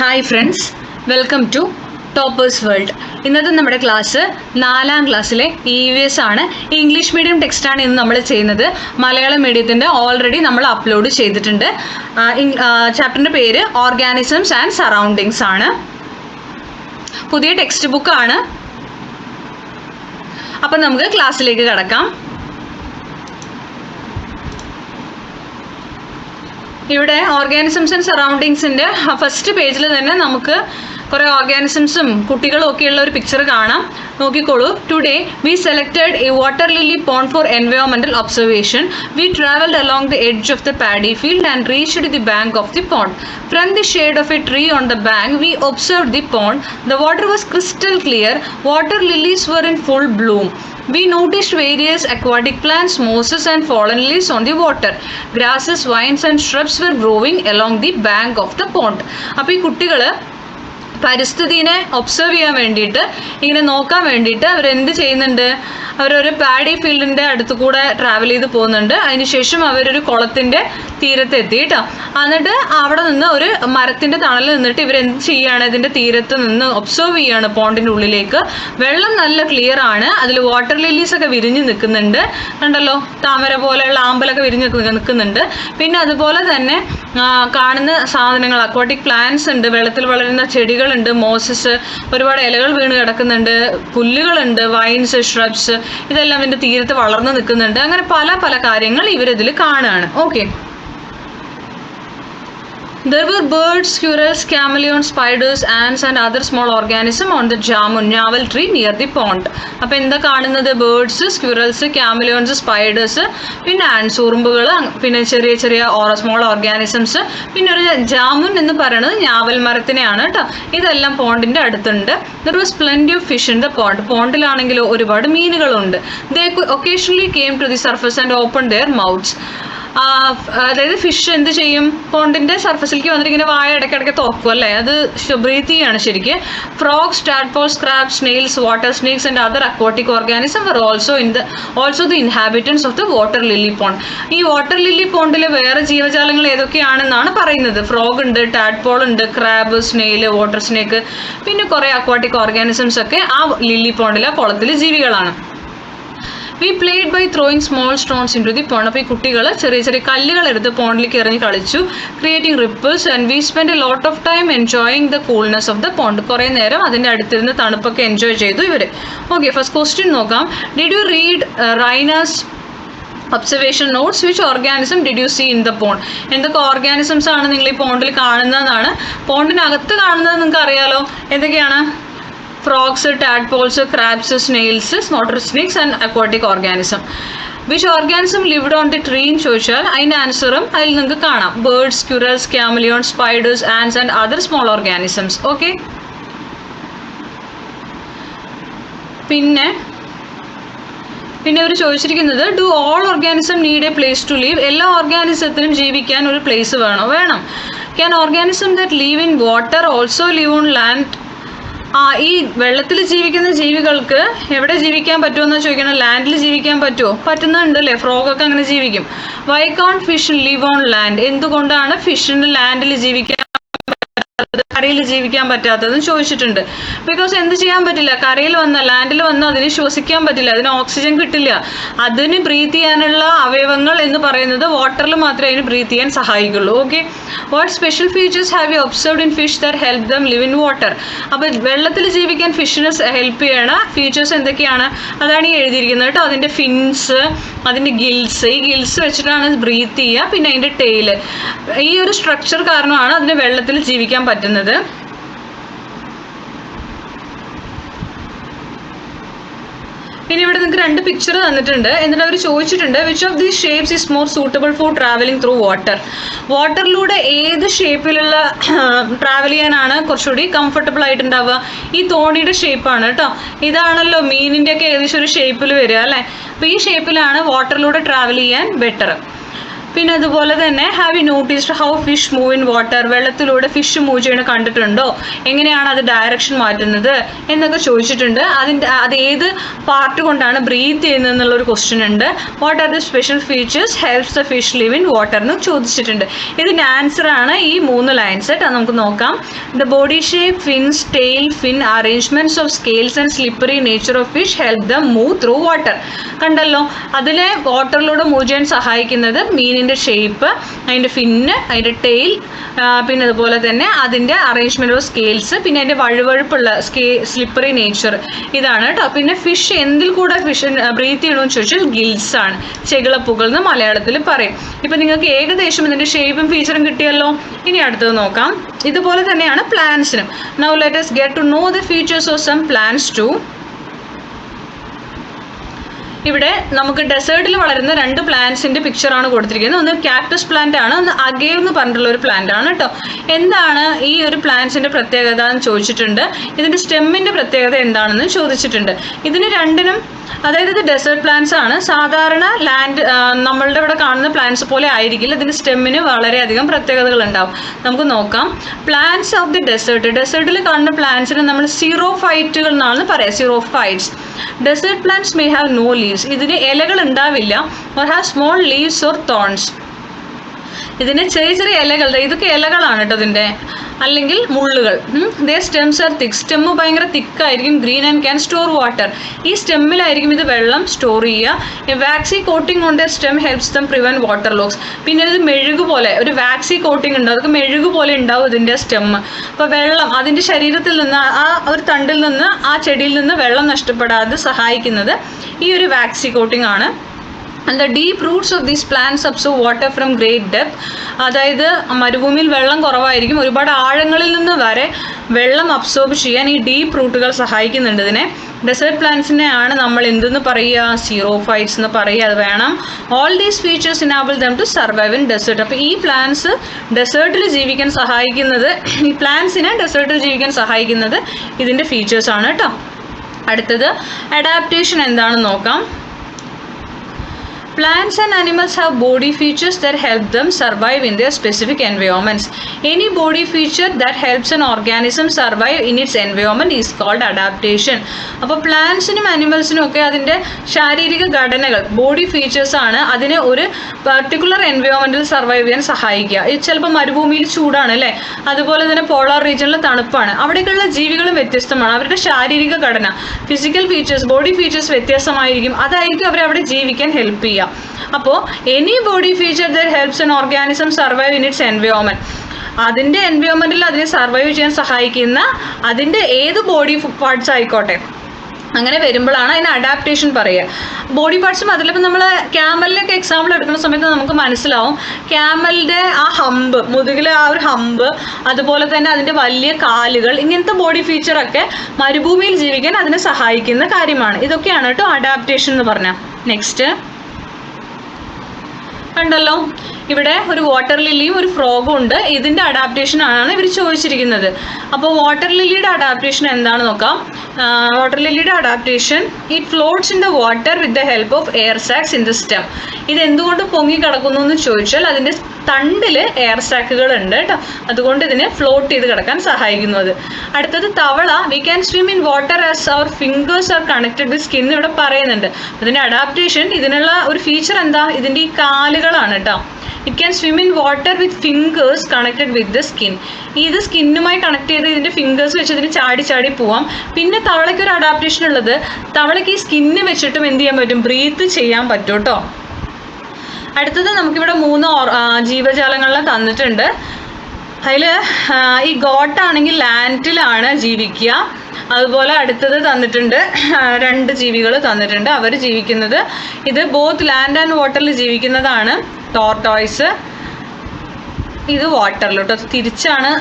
Hi friends, welcome to toppers world. ഇന്നത്തെ നമ്മുടെ class 4ാം ക്ലാസ്സിലെ EVS ആണ്. ഇംഗ്ലീഷ് മീഡിയം ടെക്സ്റ്റാണ് ഇന്ന് നമ്മൾ ചെയ്യുന്നത്. മലയാളം മീഡിയത്തിൻ്റെ ഓൾറെഡി നമ്മൾ അപ്ലോഡ് ചെയ്തിട്ടുണ്ട്. ചാപ്റ്ററിൻ്റെ പേര് ഓർഗാനിസംസ് ആൻഡ് സറൗണ്ടിങ്സ് ആണ്. പുതിയ ടെക്സ്റ്റ് ബുക്കാണ്. അപ്പം നമുക്ക് ക്ലാസ്സിലേക്ക് കടക്കാം. ഇവിടെ ഓർഗാനിസംസ് ആൻഡ് സറൗണ്ടിങ്സിൻ്റെ ഫസ്റ്റ് പേജിൽ തന്നെ നമുക്ക് കുറേ ഓർഗാനിസംസും കുട്ടികളും ഒക്കെയുള്ള ഒരു പിക്ചർ കാണാം. നോക്കിക്കോളൂ. Today we selected a water lily pond for environmental observation. We travelled along the edge of the paddy field and reached the bank of the pond. From the shade of a tree on the bank, we observed the pond. The water was crystal clear. Water lilies were in full bloom. We noticed various aquatic plants, mosses and fallen leaves on the water. Grasses, vines and shrubs were growing along the bank of the pond. അപ്പോൾ ഈ കുട്ടികൾ പരിസ്ഥിതിനെ observe ചെയ്യാൻ വേണ്ടിയിട്ട്, ഇങ്ങനെ നോക്കാൻ വേണ്ടിയിട്ട് അവരെന്ത് ചെയ്യുന്നുണ്ട്? അവരൊരു പാഡി ഫീൽഡിൻ്റെ അടുത്ത് കൂടെ ട്രാവൽ ചെയ്ത് പോകുന്നുണ്ട്. അതിനുശേഷം അവരൊരു കുളത്തിൻ്റെ തീരത്ത് എത്തി കേട്ടോ. എന്നിട്ട് അവിടെ നിന്ന് ഒരു മരത്തിൻ്റെ തണൽ നിന്നിട്ട് ഇവരെന്ത് ചെയ്യുകയാണ്? ഇതിൻ്റെ തീരത്ത് നിന്ന് ഒബ്സർവ് ചെയ്യുകയാണ് പോണ്ടിൻ്റെ ഉള്ളിലേക്ക്. വെള്ളം നല്ല ക്ലിയർ ആണ്. അതിൽ വാട്ടർ ലില്ലീസ് ഒക്കെ വിരിഞ്ഞ് നിൽക്കുന്നുണ്ട്. കണ്ടല്ലോ, താമര പോലെയുള്ള ആമ്പലൊക്കെ വിരിഞ്ഞ് നിൽക്കുന്നുണ്ട്. പിന്നെ അതുപോലെ തന്നെ കാണുന്ന സാധനങ്ങൾ, അക്വാട്ടിക് പ്ലാന്റ്സ് ഉണ്ട്, വെള്ളത്തിൽ വളരുന്ന ചെടികളുണ്ട്, മോസസ്, ഒരുപാട് ഇലകൾ വീണ് കിടക്കുന്നുണ്ട്, പുല്ലുകളുണ്ട്, വൈൻസ്, ഷ്രബ്സ്, ഇതെല്ലാം ഇതിൻ്റെ തീരത്ത് വളർന്നു നിൽക്കുന്നുണ്ട്. അങ്ങനെ പല പല കാര്യങ്ങൾ ഇവരിതിൽ കാണുകയാണ്. Okay. There were birds, squirrels, chameleons, spiders, ants and other small organisms on the jamun ഞാവൽ tree near the pond. അപ്പോൾ എന്താ കാണുന്നത്? ബേർഡ്സ്, സ്ക്വിറൽസ്, ക്യാമലിയോൺസ്, സ്പൈഡേഴ്സ്, പിന്നെ ആൻസ്, ഉറുമ്പുകൾ, പിന്നെ ചെറിയ ചെറിയ സ്മോൾ ഓർഗാനിസംസ്, പിന്നെ ഒരു ജാമുൻ എന്ന് പറയുന്നത് ഞാവൽ മരത്തിനെയാണ് കേട്ടോ. ഇതെല്ലാം പോണ്ടിൻ്റെ അടുത്തുണ്ട്. There was plenty of fish in the pond. പോണ്ടിലാണെങ്കിൽ ഒരുപാട് മീനുകളുണ്ട്. They occasionally came to the surface and opened their mouths. അതായത് ഫിഷ് എന്ത് ചെയ്യും? പോണ്ടിൻ്റെ സർഫസിലേക്ക് വന്നിട്ട് ഇങ്ങനെ വായ ഇടയ്ക്കിടയ്ക്ക് തുറക്കും അല്ലേ? അത് ബ്രീത്ത് ചെയ്യാണ് ശരിക്കും. Frogs, tadpoles, crabs, snails, water snakes and other aquatic organism were also the inhabitants of the water lily pond. ഈ വാട്ടർ ലില്ലി പോണ്ടിൽ വേറെ ജീവജാലങ്ങൾ ഏതൊക്കെയാണെന്നാണ് പറയുന്നത്. ഫ്രോഗ് ഉണ്ട്, ടാഡ്പോൾ ഉണ്ട്, ക്രാബ്, സ്നെയിൽ, വാട്ടർ സ്നേക്ക്, പിന്നെ കുറേ അക്വാട്ടിക് ഓർഗാനിസംസ് ഒക്കെ ആ ലില്ലി പോണ്ടിലെ കുളത്തിൽ ജീവികളാണ്. We played by throwing small stones into the pond. അപ്പോൾ ഈ കുട്ടികൾ ചെറിയ ചെറിയ കല്ലുകൾ എടുത്ത് പോണ്ടിലേക്ക് എറിഞ്ഞ് കളിച്ചു. Creating ripples and we spend a lot of time enjoying the coolness of the pond. കുറേ നേരം അതിൻ്റെ അടുത്തിരുന്ന് തണുപ്പൊക്കെ എൻജോയ് ചെയ്തു ഇവർ. ഓക്കെ, ഫസ്റ്റ് ക്വസ്റ്റ്യൻ നോക്കാം. Did you read Raina's observation notes? Which organism did you see in the pond? എന്തൊക്കെ organisms ആണ് നിങ്ങൾ ഈ പോണ്ടിൽ കാണുന്നതെന്നാണ്. പോണ്ടിനകത്ത് കാണുന്നത് നിങ്ങൾക്ക് അറിയാലോ. എന്തൊക്കെയാണ്? Frogs, tadpoles, crabs, snails, water snakes and aquatic organism. Which organism lived on the tree എന്ന് ചോദിച്ചാൽ അതിൻ്റെ ആൻസറും അതിൽ നിങ്ങൾക്ക് കാണാം. Birds, squirrels, chameleons, spiders, ants and other small organisms. Okay. പിന്നെ അവർ ചോദിച്ചിരിക്കുന്നത് do all organism need a place to live? എല്ലാ ഓർഗാനിസത്തിനും ജീവിക്കാൻ ഒരു പ്ലേസ് വേണം. Can organism that live in water also live on land? ഈ വെള്ളത്തിൽ ജീവിക്കുന്ന ജീവികൾക്ക് എവിടെ ജീവിക്കാൻ പറ്റുമെന്ന് ചോദിക്കണം. ലാൻഡിൽ ജീവിക്കാൻ പറ്റുമോ? പറ്റുന്നുണ്ടല്ലേ. ഫ്രോഗൊക്കെ അങ്ങനെ ജീവിക്കും. Why can't fish live on land? എന്തുകൊണ്ടാണ് ഫിഷിന് ലാൻഡിൽ ജീവിക്കാൻ, കരയിൽ ജീവിക്കാൻ പറ്റാത്തതെന്ന് ചോദിച്ചിട്ടുണ്ട്. ബിക്കോസ് എന്ത് ചെയ്യാൻ പറ്റില്ല? കരയിൽ ലാൻഡിൽ വന്ന് അതിന് ശ്വസിക്കാൻ പറ്റില്ല, അതിന് ഓക്സിജൻ കിട്ടില്ല. അതിന് ബ്രീത്ത് ചെയ്യാനുള്ള അവയവങ്ങൾ എന്ന് പറയുന്നത് വാട്ടറിൽ മാത്രമേ അതിന് ബ്രീത്ത് ചെയ്യാൻ സഹായിക്കുള്ളൂ. Okay. What special features have you observed in fish that help them live in water? അപ്പോൾ വെള്ളത്തിൽ ജീവിക്കാൻ ഫിഷിന് ഹെൽപ്പ് ചെയ്യണ ഫീച്ചേഴ്സ് എന്തൊക്കെയാണ്? അതാണ് ഈ എഴുതിയിരിക്കുന്നത് കേട്ടോ. അതിൻ്റെ ഫിൻസ്, അതിൻ്റെ ഗിൽസ്, ഈ ഗിൽസ് വെച്ചിട്ടാണ് ബ്രീത്ത് ചെയ്യുക. പിന്നെ അതിൻ്റെ ടെയില്, ഈ ഒരു സ്ട്രക്ചർ കാരണമാണ് അതിന് വെള്ളത്തിൽ ജീവിക്കാൻ പറ്റുന്നത്. പിന്നെ ഇവിടെ നിങ്ങൾക്ക് 2 പിക്ചർ തന്നിട്ടുണ്ട്. എന്നിട്ട് അവർ ചോദിച്ചിട്ടുണ്ട് which of these shapes is more suitable for travelling through water? വാട്ടറിലൂടെ ഏത് ഷേപ്പിലുള്ള ട്രാവൽ ചെയ്യാനാണ് കുറച്ചുകൂടി കംഫർട്ടബിൾ ആയിട്ടുണ്ടാവുക? ഈ തോണിയുടെ ഷേപ്പാണ് കേട്ടോ. ഇതാണല്ലോ മീനിൻ്റെ ഒക്കെ ഏകദേശം ഒരു ഷേപ്പിൽ വരിക അല്ലേ. അപ്പോൾ ഈ ഷേപ്പിലാണ് വാട്ടറിലൂടെ ട്രാവൽ ചെയ്യാൻ ബെറ്റർ. പിന്നെ അതുപോലെ തന്നെ have you noticed how fish move in water, വെള്ളത്തിലൂടെ ഫിഷ് മൂവ് ചെയ്യണ കണ്ടിട്ടുണ്ടോ, എങ്ങനെയാണ് അത് ഡയറക്ഷൻ മാറ്റുന്നത് എന്നൊക്കെ ചോദിച്ചിട്ടുണ്ട്. അത് ഏത് പാർട്ട് കൊണ്ടാണ് ബ്രീത്ത് ചെയ്യുന്നത് എന്നുള്ളൊരു ക്വസ്റ്റ്യൻ ഉണ്ട്. What are the special features helps the fish live in water എന്ന് ചോദിച്ചിട്ടുണ്ട്. ഇതിൻ്റെ ആൻസർ ആണ് ഈ 3 ലൈൻസ് കേട്ടോ. നമുക്ക് നോക്കാം. The body shape, fins, tail, fin arrangements of scales and slippery nature of fish help them move through water. കണ്ടല്ലോ, അതിനെ വാട്ടറിലൂടെ മൂവ് ചെയ്യാൻ സഹായിക്കുന്നത് മീനിൻ്റെ ഷേപ്പ്, അതിൻ്റെ ഫിന്ന്, അതിൻ്റെ ടെയിൽ, പിന്നെ അതുപോലെ തന്നെ അതിൻ്റെ അറേഞ്ച്മെൻറ്റ് ഓഫ് സ്കെയിൽസ്, പിന്നെ അതിൻ്റെ വഴുവഴുപ്പുള്ള സ്ലിപ്പറി നേച്ചർ, ഇതാണ് കേട്ടോ. പിന്നെ ഫിഷ് എന്തിൽ കൂടെ ഫിഷ് ബ്രീത്ത് ചെയ്യണമെന്ന് ചോദിച്ചാൽ ഗിൽസ് ആണ്, ചെകിളപ്പുകൾ എന്ന് മലയാളത്തിൽ പറയും. ഇപ്പം നിങ്ങൾക്ക് ഏകദേശം ഇതിൻ്റെ ഷേപ്പും ഫീച്ചറും കിട്ടിയല്ലോ. ഇനി അടുത്തത് നോക്കാം. ഇതുപോലെ തന്നെയാണ് പ്ലാന്റ്സിനും. Now let us get to know the features of some plants too. ഇവിടെ നമുക്ക് ഡെസേർട്ടിൽ വളരുന്ന 2 പ്ലാന്റ്സിൻ്റെ പിക്ചറാണ് കൊടുത്തിരിക്കുന്നത്. ഒന്ന് കാക്ടസ് പ്ലാന്റ് ആണ്, ഒന്ന് അഗേവ് എന്ന് പറഞ്ഞിട്ടുള്ള ഒരു പ്ലാന്റ് ആണ് കേട്ടോ. എന്താണ് ഈ ഒരു പ്ലാന്റ്സിൻ്റെ പ്രത്യേകത എന്ന് ചോദിച്ചിട്ടുണ്ട്. ഇതിൻ്റെ സ്റ്റെമ്മിൻ്റെ പ്രത്യേകത എന്താണെന്ന് ചോദിച്ചിട്ടുണ്ട്. ഇതിന് രണ്ടിനും, അതായത് ഇത് ഡെസേർട്ട് പ്ലാന്റ്സ് ആണ്. സാധാരണ നമ്മളുടെ ഇവിടെ കാണുന്ന പ്ലാന്റ്സ് പോലെ ആയിരിക്കില്ല. ഇതിൻ്റെ സ്റ്റെമ്മിന് വളരെയധികം പ്രത്യേകതകൾ ഉണ്ടാവും. നമുക്ക് നോക്കാം. പ്ലാന്റ്സ് ഓഫ് ദി ഡെസേർട്ടിൽ കാണുന്ന പ്ലാന്റ്സിന് നമ്മൾ സീറോഫൈറ്റുകൾ എന്നാണ് പറയുക, xerophytes. Desert plants may have no leaves, ഇതിന് ഇലകൾ ഉണ്ടാവില്ല. Or have small leaves or thorns, ഇതിന് ചെറിയ ചെറിയ ഇലകൾ, ഇതൊക്കെ ഇലകളാണ് കേട്ടോ ഇതിൻ്റെ, അല്ലെങ്കിൽ മുള്ളുകൾ. They stems are thick, stem ഭയങ്കര തിക്കായിരിക്കും. Green and can store water, ഈ സ്റ്റെമ്മിലായിരിക്കും ഇത് വെള്ളം സ്റ്റോർ ചെയ്യുക. Waxy coating on the stem helps them prevent water loss. പിന്നെ ഇത് മെഴുകു പോലെ ഒരു വാക്സി കോട്ടിംഗ് ഉണ്ട്, അതൊക്കെ മെഴുകു പോലെ ഉണ്ടാവും ഇതിൻ്റെ സ്റ്റെമ്മ്. അപ്പോൾ വെള്ളം അതിൻ്റെ ശരീരത്തിൽ നിന്ന്, ആ ഒരു തണ്ടിൽ നിന്ന്, ആ ചെടിയിൽ നിന്ന് വെള്ളം നഷ്ടപ്പെടാതെ സഹായിക്കുന്നത് ഈ ഒരു വാക്സി കോട്ടിംഗ് ആണ്. And the deep roots of these plants absorb water from great depth. അതായത് മരുഭൂമിയിൽ വെള്ളം കുറവായിരിക്കും, ഒരുപാട് ആഴങ്ങളിൽ നിന്ന് വരെ വെള്ളം അബ്സോർബ് ചെയ്യാൻ ഈ ഡീപ്പ് റൂട്ടുകൾ സഹായിക്കുന്നുണ്ട് ഇതിനെ. ഡെസേർട്ട് പ്ലാന്റ്സിനെ ആണ് നമ്മൾ എന്തെന്ന് പറയുക, സീറോഫൈറ്റ്സ് എന്ന് പറയുക. അത് വേണം. All these features enable them to survive in desert. അപ്പോൾ ഈ പ്ലാന്റ്സ് ഡെസേർട്ടിൽ ജീവിക്കാൻ സഹായിക്കുന്നത്, ഈ പ്ലാന്റ്സിനെ ഡെസേർട്ടിൽ ജീവിക്കാൻ സഹായിക്കുന്നത് ഇതിൻ്റെ ഫീച്ചേഴ്സാണ് കേട്ടോ. അടുത്തത് അഡാപ്റ്റേഷൻ എന്താണെന്ന് നോക്കാം. Plants and animals have body features that help them survive in their specific environments. Any body feature that helps an organism survive in its environment is called adaptation. അപ്പോൾ പ്ലാന്റ്സിനും അനിമൽസിനും ഒക്കെ അതിൻ്റെ ശാരീരിക ഘടനകൾ, ബോഡി ഫീച്ചേഴ്സ് ആണ് അതിനെ ഒരു പർട്ടിക്കുലർ എൻവയോൺമെൻറ്റിൽ സർവൈവ് ചെയ്യാൻ സഹായിക്കുക. ഇത് ചിലപ്പോൾ മരുഭൂമിയിൽ ചൂടാണ് അല്ലേ, അതുപോലെ തന്നെ പോളാർ റീജിയനിൽ തണുപ്പാണ്. അവിടേക്കുള്ള ജീവികളും വ്യത്യസ്തമാണ്. അവരുടെ ശാരീരിക ഘടന, ഫിസിക്കൽ ഫീച്ചേഴ്സ്, ബോഡി ഫീച്ചേഴ്സ് വ്യത്യാസമായിരിക്കും. അതായിരിക്കും അവരെ അവിടെ ജീവിക്കാൻ ഹെൽപ്പ് ചെയ്യുക. അപ്പോൾ any body feature that helps an organism survive in its environment, അതിൻ്റെ എൻവയോൺമെൻറ്റിൽ അതിനെ സർവൈവ് ചെയ്യാൻ സഹായിക്കുന്ന അതിൻ്റെ ഏത് ബോഡി പാർട്സ് ആയിക്കോട്ടെ, അങ്ങനെ വരുമ്പോഴാണ് അതിന് അഡാപ്റ്റേഷൻ പറയുക. ബോഡി പാർട്സും അതിലിപ്പോൾ നമ്മൾ ക്യാമലിനൊക്കെ എക്സാമ്പിൾ എടുക്കുന്ന സമയത്ത് നമുക്ക് മനസ്സിലാവും. ക്യാമലിൻ്റെ ആ ഹമ്പ്, മുതുകിലെ ആ ഒരു ഹമ്പ്, അതുപോലെ തന്നെ അതിൻ്റെ വലിയ കാലുകൾ, ഇങ്ങനത്തെ ബോഡി ഫീച്ചറൊക്കെ മരുഭൂമിയിൽ ജീവിക്കാൻ അതിനെ സഹായിക്കുന്ന കാര്യമാണ്. ഇതൊക്കെയാണ് കേട്ടോ അഡാപ്റ്റേഷൻ എന്ന് പറഞ്ഞാൽ. നെക്സ്റ്റ് ഉണ്ടല്ലോ, ഇവിടെ ഒരു വാട്ടർ ലില്ലിയും ഒരു ഫ്രോഗും ഉണ്ട്. ഇതിൻ്റെ അഡാപ്റ്റേഷൻ ആണ് ഇവർ ചോദിച്ചിരിക്കുന്നത്. അപ്പോൾ വാട്ടർ ലില്ലിയുടെ അഡാപ്റ്റേഷൻ എന്താണെന്ന് നോക്കാം. വാട്ടർ ലില്ലിയുടെ adaptation, it floats in the water with the help of air sacs in the stem. ഇത് എന്തുകൊണ്ട് പൊങ്ങി കിടക്കുന്നു എന്ന് ചോദിച്ചാൽ അതിൻ്റെ തണ്ടിൽ എയർ സാക്കുകൾ ഉണ്ട് കേട്ടോ, അതുകൊണ്ട് ഇതിനെ ഫ്ലോട്ട് ചെയ്ത് കിടക്കാൻ സഹായിക്കുന്നത്. അടുത്തത് തവള, we can swim in water as our fingers are connected with skin ഇവിടെ പറയുന്നുണ്ട്. അതിൻ്റെ അഡാപ്റ്റേഷൻ, ഇതിനുള്ള ഒരു ഫീച്ചർ എന്താ, ഇതിൻ്റെ ഈ കാലുകളാണ് കേട്ടോ. It can swim in water with fingers connected with the skin. ഇത് സ്കിന്നുമായി കണക്ട് ചെയ്ത് ഇതിൻ്റെ ഫിംഗേഴ്സ് വെച്ച് ഇതിന് ചാടി ചാടി പോവാം. പിന്നെ തവളയ്ക്ക് ഒരു അഡാപ്റ്റേഷൻ ഉള്ളത്, തവളയ്ക്ക് ഈ സ്കിന്ന് വെച്ചിട്ടും എന്ത് ചെയ്യാൻ പറ്റും, ബ്രീത്ത് ചെയ്യാൻ പറ്റും കേട്ടോ. അടുത്തത് നമുക്കിവിടെ 3 ജീവജാലങ്ങളെ തന്നിട്ടുണ്ട്. അതിൽ ഈ ഗോട്ടാണെങ്കിൽ ലാൻഡിലാണ് ജീവിക്കുക. അതുപോലെ അടുത്തത് തന്നിട്ടുണ്ട്, 2 ജീവികൾ തന്നിട്ടുണ്ട്. അവർ ജീവിക്കുന്നത്, ഇത് ബോത്ത് ലാൻഡ് ആൻഡ് വാട്ടറിൽ ജീവിക്കുന്നതാണ്. ടോർട്ടോയ്സ്, ഇത് വാട്ടറിൽ കേട്ടോ, തിരിച്ചാണ്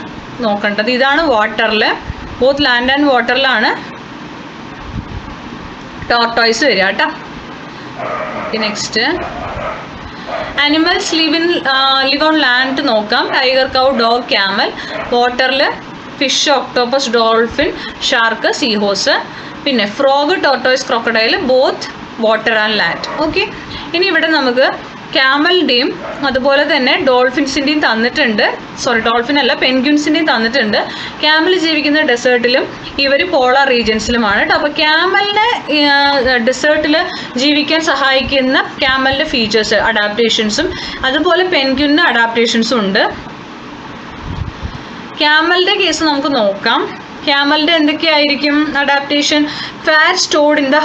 നോക്കേണ്ടത്. ഇതാണ് വാട്ടറിൽ, ബോത്ത് ലാൻഡ് ആൻഡ് വാട്ടറിലാണ് ടോർട്ടോയ്സ് വരിക കേട്ടോ. Next animals live on land നോക്കാം. ടൈഗർ, കൗ, ഡോഗ്, ക്യാമൽ. വാട്ടറിൽ ഫിഷ്, ഒക്ടോപ്പസ്, ഡോൾഫിൻ, ഷാർക്ക്, സീഹോസ്. പിന്നെ frog, tortoise, crocodile, both water and land. Okay, ഇനി ഇവിടെ നമുക്ക് ക്യാമലിൻ്റെയും അതുപോലെ തന്നെ ഡോൾഫിൻസിൻ്റെയും തന്നിട്ടുണ്ട്. ഡോൾഫിൻ അല്ല, പെൻഗ്വിൻസിൻ്റെയും തന്നിട്ടുണ്ട്. ക്യാമൽ ജീവിക്കുന്ന ഡെസേർട്ടിലും ഇവർ പോളാർ റീജിയൻസിലുമാണ് കേട്ടോ. അപ്പോൾ ക്യാമലിനെ ഡെസേർട്ടിൽ ജീവിക്കാൻ സഹായിക്കുന്ന ക്യാമലിൻ്റെ ഫീച്ചേഴ്സ് അഡാപ്റ്റേഷൻസും അതുപോലെ പെൻഗ്വിന് അഡാപ്റ്റേഷൻസും ഉണ്ട്. ക്യാമലിൻ്റെ കേസ് നമുക്ക് നോക്കാം. ക്യാമലിൻ്റെ എന്തൊക്കെയായിരിക്കും adaptation? Fat stored in the